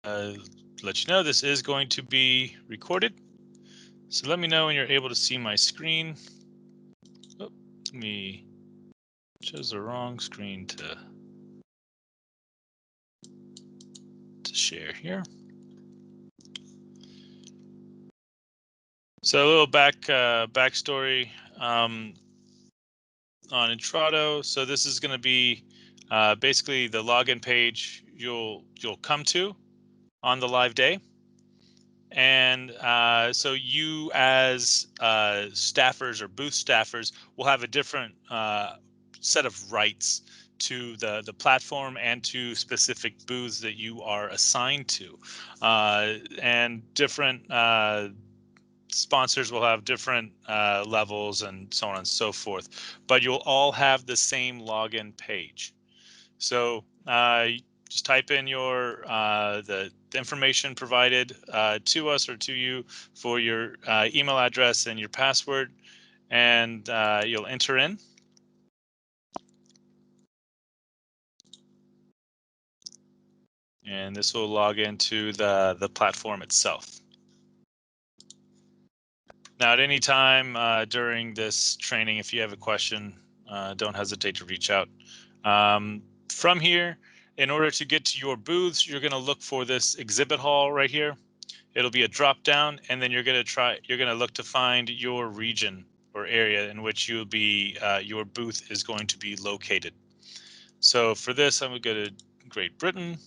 let you know this is going to be recorded. So let me know when you're able to see my screen. Oh, let me chose the wrong screen to share here. So a little backstory on Intrado. So this is going to be basically the login page you'll come to on the live day. And so you as staffers or booth staffers will have a different set of rights to the platform and to specific booths that you are assigned to. And different sponsors will have different levels and so on and so forth. But you'll all have the same login page. So just type in your the information provided to us or to you for your email address and your password, and you'll enter in. And this will log into the platform itself. Now, at any time during this training, if you have a question, don't hesitate to reach out. From here, in order to get to your booths, you're going to look for this exhibit hall right here. It'll be a drop down, and then you're going to look to find your region or area in which you'll be your booth is going to be located. So for this, I'm going to go to Great Britain.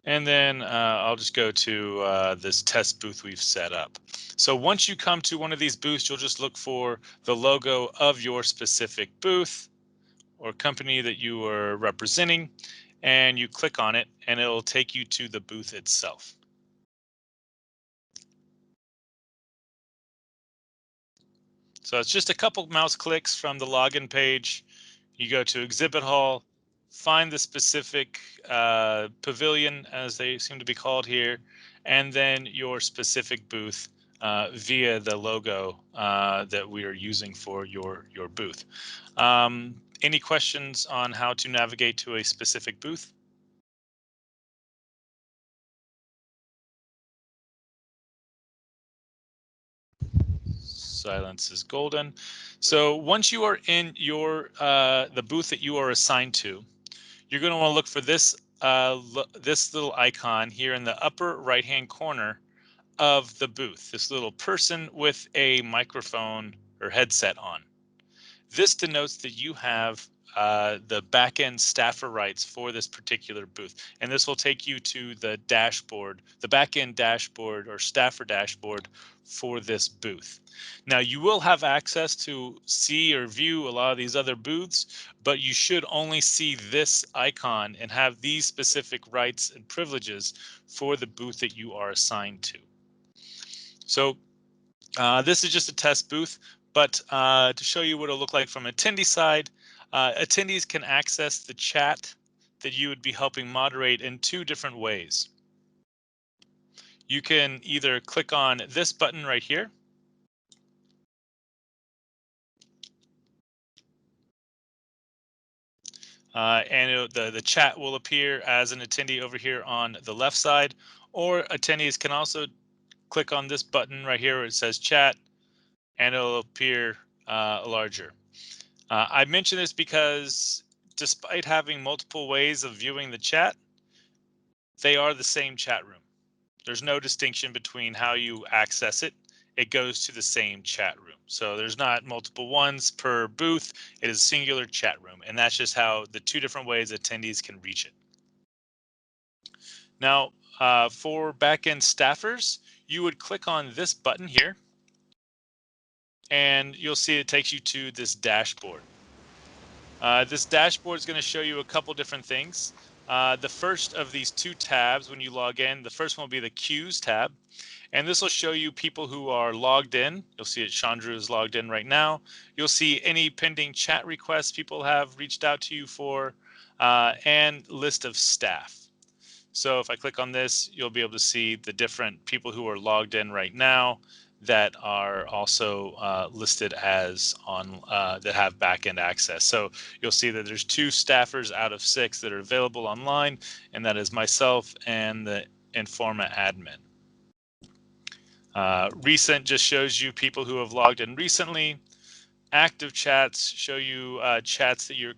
And then I'll just go to this test booth we've set up. So once you come to one of these booths, you'll just look for the logo of your specific booth or company that you are representing, and you click on it, and it'll take you to the booth itself. So it's just a couple mouse clicks from the login page. You go to Exhibit Hall, find the specific pavilion, as they seem to be called here, and then your specific booth via the logo that we are using for your booth. Any questions on how to navigate to a specific booth? Silence is golden. So once you are in your the booth that you are assigned to, you're going to want to look for this this little icon here in the upper right hand corner of the booth, this little person with a microphone or headset on. This denotes that you have the backend staffer rights for this particular booth. And this will take you to the dashboard, the backend dashboard or staffer dashboard for this booth. Now, you will have access to see or view a lot of these other booths, but you should only see this icon and have these specific rights and privileges for the booth that you are assigned to. So this is just a test booth, but to show you what it'll look like from attendee side, attendees can access the chat that you would be helping moderate in two different ways. You can either click on this button right here, and the chat will appear as an attendee over here on the left side, or attendees can also click on this button right here where it says chat, and it'll appear larger. I mention this because despite having multiple ways of viewing the chat, they are the same chat room. There's no distinction between how you access it. It goes to the same chat room. So there's not multiple ones per booth. It is a singular chat room. And that's just how the two different ways attendees can reach it. Now, for backend staffers, you would click on this button here, and you'll see it takes you to this dashboard. This dashboard is going to show you a couple different things. The first of these two tabs, when you log in, the first one will be the queues tab. And this will show you people who are logged in. You'll see it, Chandra is logged in right now. You'll see any pending chat requests people have reached out to you for, and list of staff. So if I click on this, you'll be able to see the different people who are logged in right now. that are also listed as on that have backend access. So you'll see that there's 2 staffers out of 6 that are available online, and that is myself and the Informa admin. Recent just shows you people who have logged in recently. Active chats show you chats that you're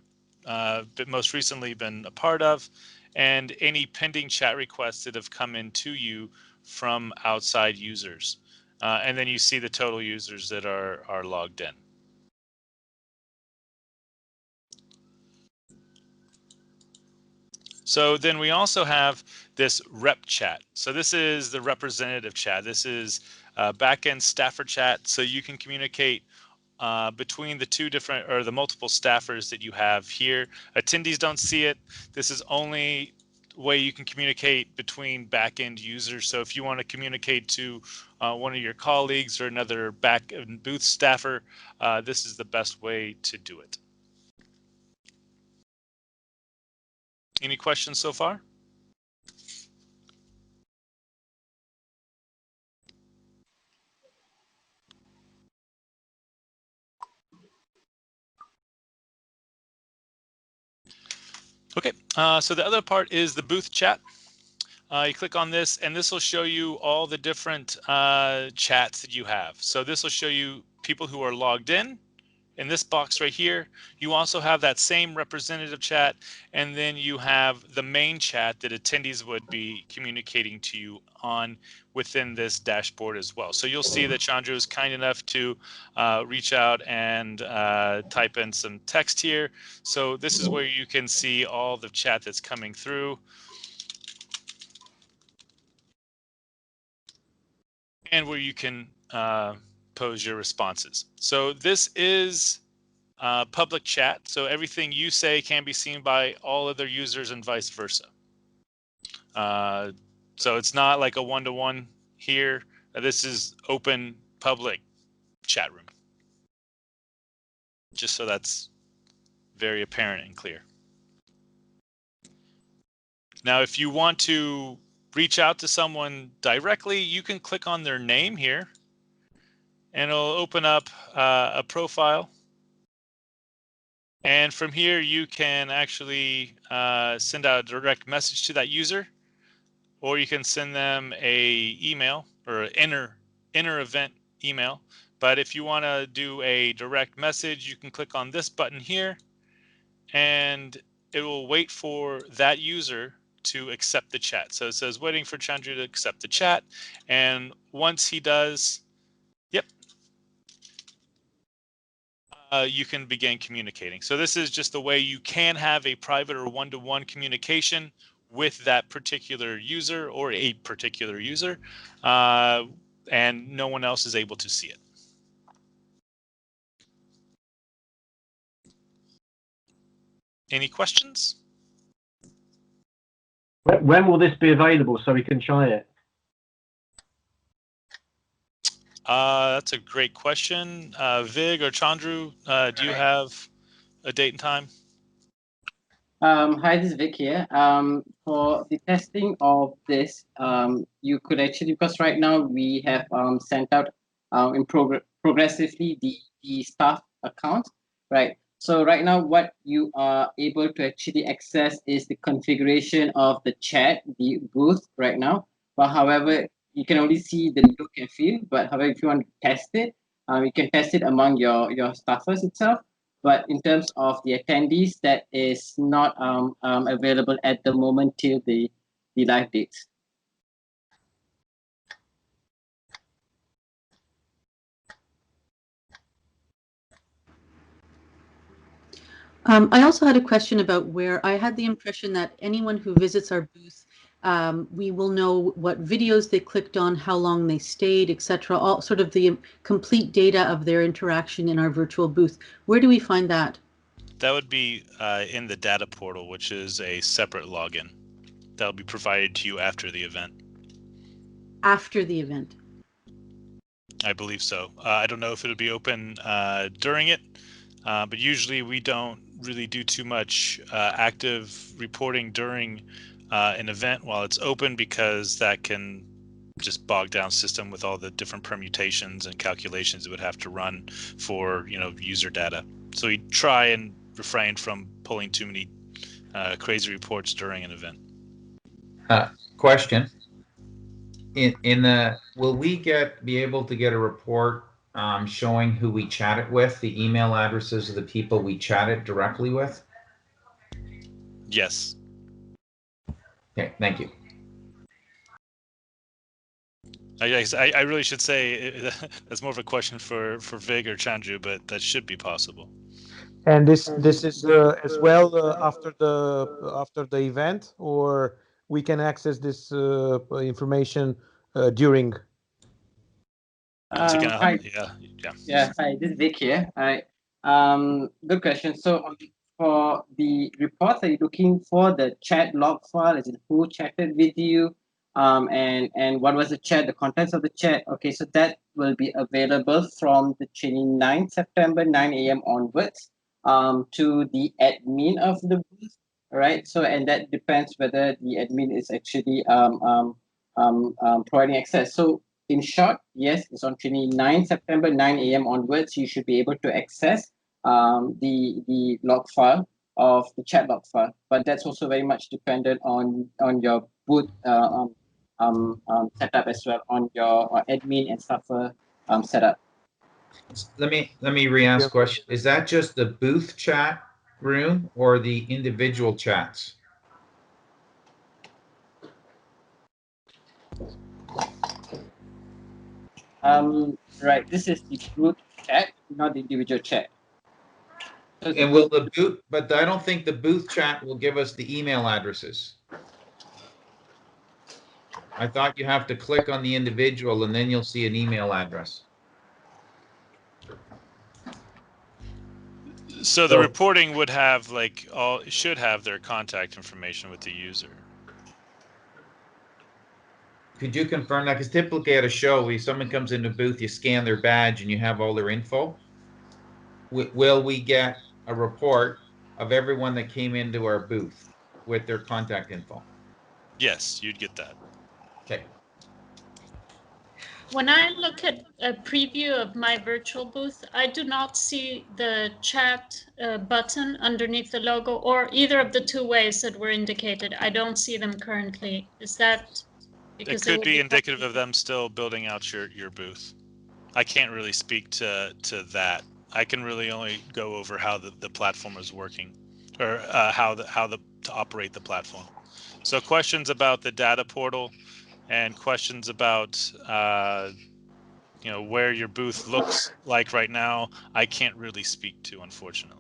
most recently been a part of, and any pending chat requests that have come in to you from outside users. And then you see the total users that are logged in. So then we also have this rep chat. So this is the representative chat. This is backend staffer chat. So you can communicate between the 2 different or the multiple staffers that you have here. Attendees don't see it. This is only way you can communicate between backend users. So if you want to communicate to one of your colleagues or another back booth staffer, this is the best way to do it. Any questions so far? Okay, so the other part is the booth chat. You click on this, and this will show you all the different chats that you have. So this will show you people who are logged in this box right here. You also have that same representative chat, and then you have the main chat that attendees would be communicating to you on within this dashboard as well. So you'll see that Chandra is kind enough to reach out and type in some text here. So this is where you can see all the chat that's coming through, and where you can pose your responses. So this is public chat, so everything you say can be seen by all other users and vice versa. So it's not like a one-to-one here. This is open public chat room, just so that's very apparent and clear. Now, if you want to reach out to someone directly, you can click on their name here, and it'll open up a profile. And from here, you can actually send out a direct message to that user, or you can send them a email or an inner event email. But if you want to do a direct message, you can click on this button here, and it will wait for that user to accept the chat. So it says waiting for Chandra to accept the chat, and once he does, yep, you can begin communicating. So this is just the way you can have a private or one-to-one communication with that particular user or a particular user, and no one else is able to see it. Any questions? When will this be available so we can try it? That's a great question. Vig or Chandru, do you have a date and time? Hi, this is Vic here. For the testing of this, you could actually, because right now we have sent out progressively the staff account, right? So right now, what you are able to actually access is the configuration of the chat, the booth right now. But however, you can only see the look and feel. But however, if you want to test it, you can test it among your staffers itself. But in terms of the attendees, that is not available at the moment till the live dates. I also had a question about where I had the impression that anyone who visits our booth, we will know what videos they clicked on, how long they stayed, etc. All sort of the complete data of their interaction in our virtual booth. Where do we find that? That would be in the data portal, which is a separate login that will be provided to you after the event. After the event? I believe so. I don't know if it'll be open during it, but usually we don't really do too much active reporting during an event while it's open, because that can just bogged down system with all the different permutations and calculations it would have to run for, user data. So we try and refrain from pulling too many crazy reports during an event. Question. Will we be able to get a report showing who we chatted with, the email addresses of the people we chatted directly with? Yes. Okay, thank you. I really should say that's more of a question for Vig or Chandru, but that should be possible. And this is as well after the event, or we can access this information during. Hi. Yeah. Hi, this is Vic here. All right. Good question. So for the reports, are you looking for the chat log file? Is it who chatted with you? And what was the chat? The contents of the chat. Okay, so that will be available from the 29th September 9 a.m. onwards. To the admin of the booth. All right. So and that depends whether the admin is actually providing access. So in short, yes, it's on 29 September 9 a.m. onwards. You should be able to access the log file of the chat log file, but that's also very much dependent on your booth setup as well, on your admin and staffer setup. Let me re-ask question. Is that just the booth chat room or the individual chats? Right. This is the group chat, not the individual chat. So And will the booth? But I don't think the booth chat will give us the email addresses. I thought you have to click on the individual and then you'll see an email address. So the reporting would have should have their contact information with the user. Could you confirm that? Because typically at a show, if someone comes in the booth, you scan their badge and you have all their info. Will we get a report of everyone that came into our booth with their contact info? Yes, you'd get that. Okay. When I look at a preview of my virtual booth, I do not see the chat button underneath the logo, or either of the two ways that were indicated. I don't see them currently. Is that because it could be indicative of them still building out your booth? I can't really speak to that. I can really only go over how the platform is working, or how to operate the platform. So questions about the data portal and questions about where your booth looks like right now, I can't really speak to, unfortunately.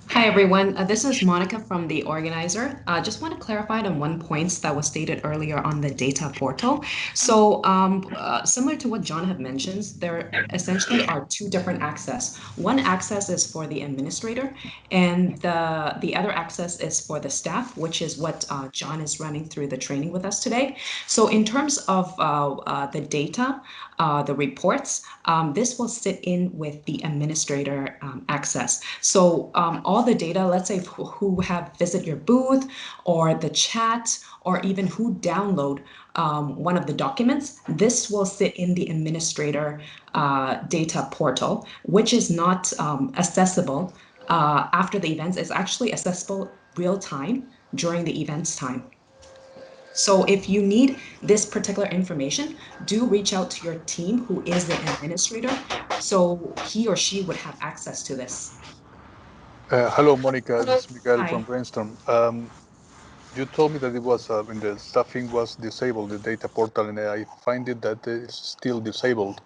Hi, everyone. This is Monica from the organizer. Just want to clarify on one point that was stated earlier on the data portal. So similar to what John had mentioned, there essentially are two different access. One access is for the administrator, and the other access is for the staff, which is what John is running through the training with us today. So in terms of the data, the reports, this will sit in with the administrator access. So all the data, let's say who have visited your booth, or the chat, or even who download one of the documents, this will sit in the administrator data portal, which is not accessible after the events. It's actually accessible real time during the events time. So if you need this particular information, do reach out to your team who is the administrator, so he or she would have access to this. Hello, Monica. This is Miguel Hi. from Brainstorm. You told me that it was when the staffing was disabled, the data portal, and I find it that it's still disabled.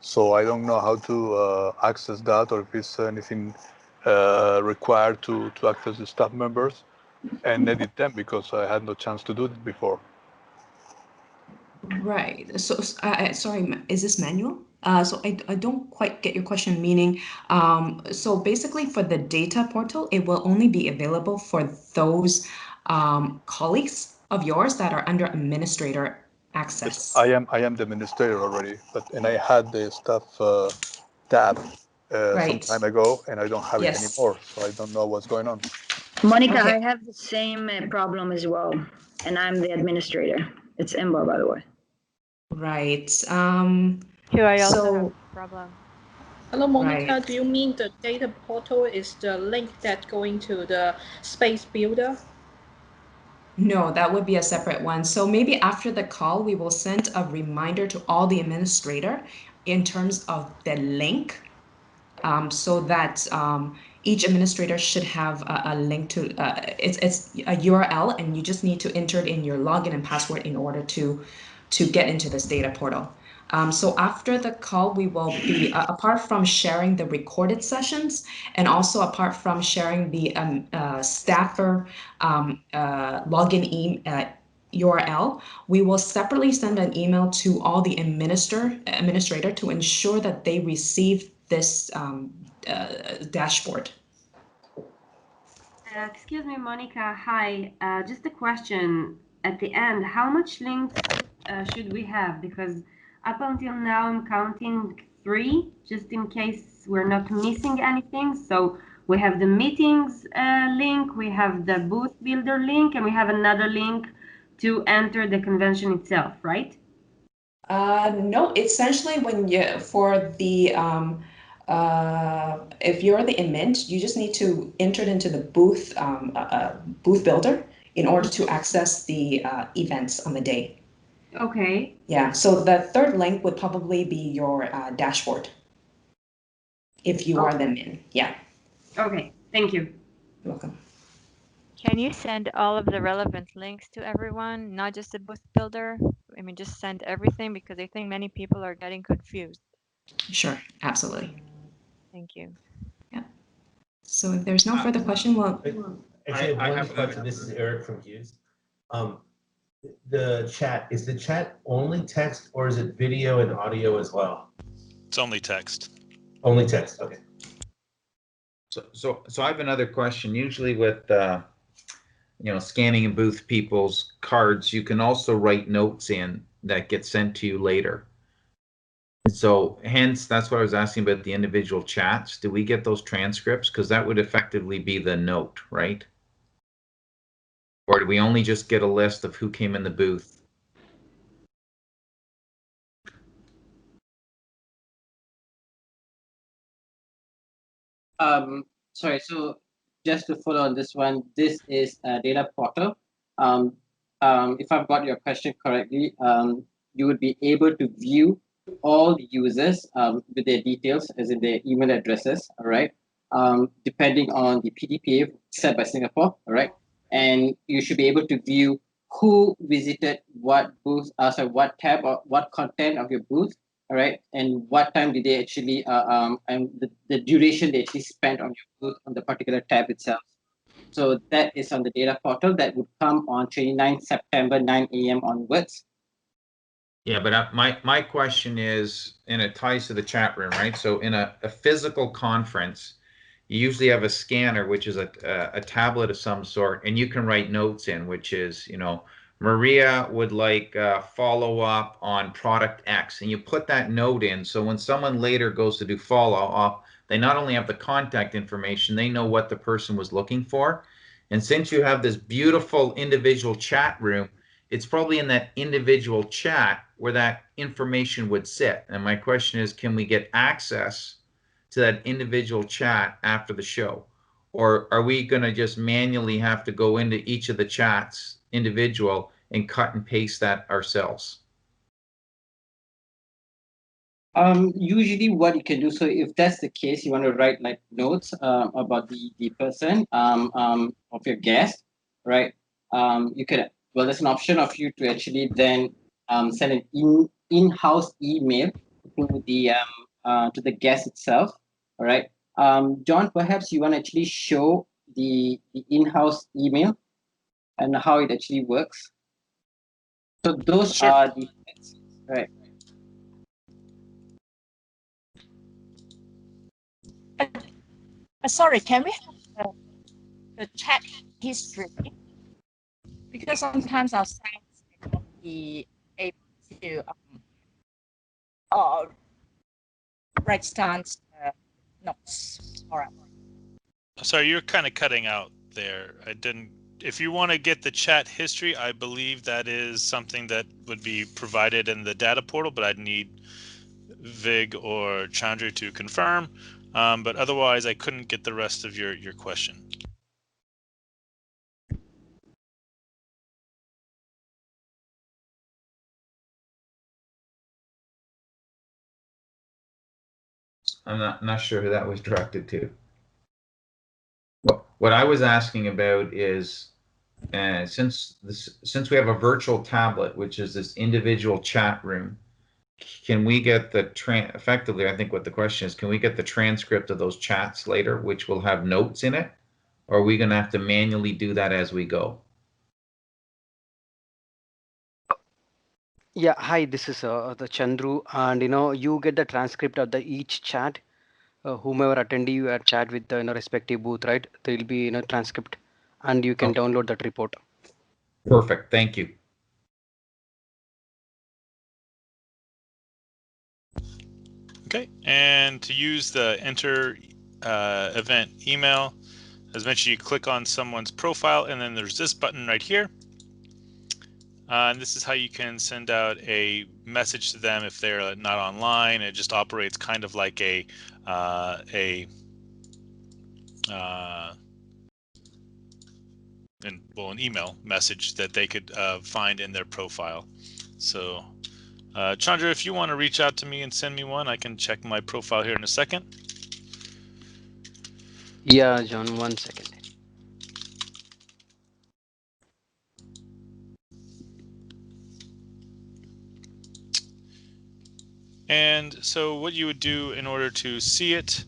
So I don't know how to access that, or if it's anything required to access the staff members and edit them, because I had no chance to do it before. Right. So, sorry, is this manual? So I don't quite get your question, meaning, so basically for the data portal, it will only be available for those colleagues of yours that are under administrator access. Yes, I am the administrator already, and I had the staff tab some time ago, and I don't have it anymore, so I don't know what's going on. Monica, I have the same problem as well, and I'm the administrator. It's Imba, by the way. Right. Here I also So- have a problem. Hello, Monica. Right. Do you mean the data portal is the link that going to the space builder? No, that would be a separate one. So maybe after the call, we will send a reminder to all the administrator in terms of the link, so that each administrator should have a link to it's a URL, and you just need to enter it in your login and password in order to get into this data portal. So after the call, we will be, apart from sharing the recorded sessions, and also apart from sharing the staffer login URL, we will separately send an email to all the administrator to ensure that they receive this dashboard. Excuse me, Monica. Hi. Just a question. At the end, how much links should we have? Because up until now, I'm counting 3, just in case we're not missing anything. So we have the meetings link, we have the booth builder link, and we have another link to enter the convention itself, right? No, essentially when you, for the, if you're the admin, you just need to enter it into the booth, booth builder in order to access the events on the day. Okay. Yeah, so the third link would probably be your dashboard, if you are the admin. Yeah. Okay, thank you. You're welcome. Can you send all of the relevant links to everyone, not just the booth builder? I mean, just send everything, because I think many people are getting confused. Sure, absolutely. Thank you. Yeah. So if there's no further question, well, Actually, I have one question. This is Eric from Hughes. The chat, is the chat only text, or is it video and audio as well? It's only text. Only text, okay. So I have another question. Usually with scanning in booth people's cards, you can also write notes in that get sent to you later. So hence, that's what I was asking about the individual chats. Do we get those transcripts? Because that would effectively be the note, right? Or do we only just get a list of who came in the booth? Sorry, so just to follow on this one, this is a data portal. If I've got your question correctly, you would be able to view all the users with their details, as in their email addresses, all right, depending on the PDPA set by Singapore, all right, and you should be able to view who visited what booth, sorry, what tab or what content of your booth, all right, and what time did they actually and the duration they actually spent on your booth on the particular tab itself. So that is on the data portal that would come on 29th September 9 a.m. onwards. Yeah, but my question is, and it ties to the chat room, right? So in a physical conference, you usually have a scanner, which is a tablet of some sort, and you can write notes in, which is, Maria would like follow up on product X, and you put that note in. So when someone later goes to do follow up, they not only have the contact information, they know what the person was looking for. And since you have this beautiful individual chat room, it's probably in that individual chat where that information would sit. And my question is, can we get access to that individual chat after the show? Or are we going to just manually have to go into each of the chats individual and cut and paste that ourselves? Usually what you can do, so if that's the case, you want to write like notes about the person of your guest, right? You can, well, there's an option of you to actually then send an in-house email to the guest itself, all right? John, perhaps you want to actually show the in-house email and how it actually works. So those Sure. are the, right. Sorry, can we have the chat history? Because sometimes our sites may not be able to write down notes. All right. Sorry, you're kind of cutting out there. I didn't. if you want to get the chat history, I believe that is something that would be provided in the data portal, but I'd need Vig or Chandra to confirm. But otherwise, I couldn't get the rest of your question. I'm not sure who that was directed to. What I was asking about is, since we have a virtual tablet, which is this individual chat room, can we get the effectively, I think what the question is, can we get the transcript of those chats later, which will have notes in it? Or are we going to have to manually do that as we go? Yeah, hi, this is the Chandru, and you get the transcript of the each chat. Whomever attendee you had chat with the respective booth, right? There will be transcript, and you can download that report. Perfect, thank you. Okay, and to use the enter event email, as mentioned, you click on someone's profile, and then there's this button right here. And this is how you can send out a message to them if they're not online. It just operates kind of like an email message that they could find in their profile. So Chandra, if you want to reach out to me and send me one, I can check my profile here in a second. Yeah, John, 1 second. And so what you would do in order to see it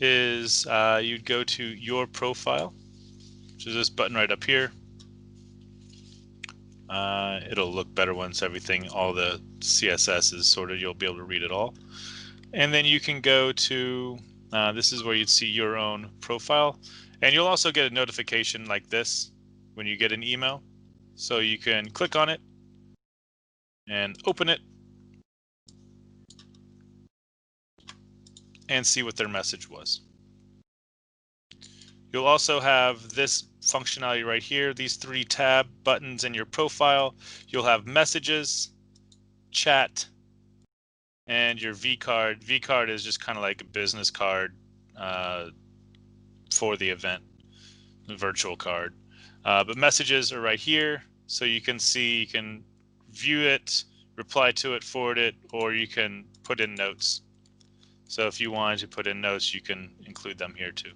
is you'd go to your profile, which is this button right up here. It'll look better once all the CSS is sorted. You'll be able to read it all. And then you can go to, this is where you'd see your own profile. And you'll also get a notification like this when you get an email. So you can click on it and open it and see what their message was. You'll also have this functionality right here, these 3 tab buttons in your profile. You'll have messages, chat, and your V card. V card is just kind of like a business card for the event, the virtual card. But messages are right here, so you can see, you can view it, reply to it, forward it, or you can put in notes. So if you wanted to put in notes, you can include them here too.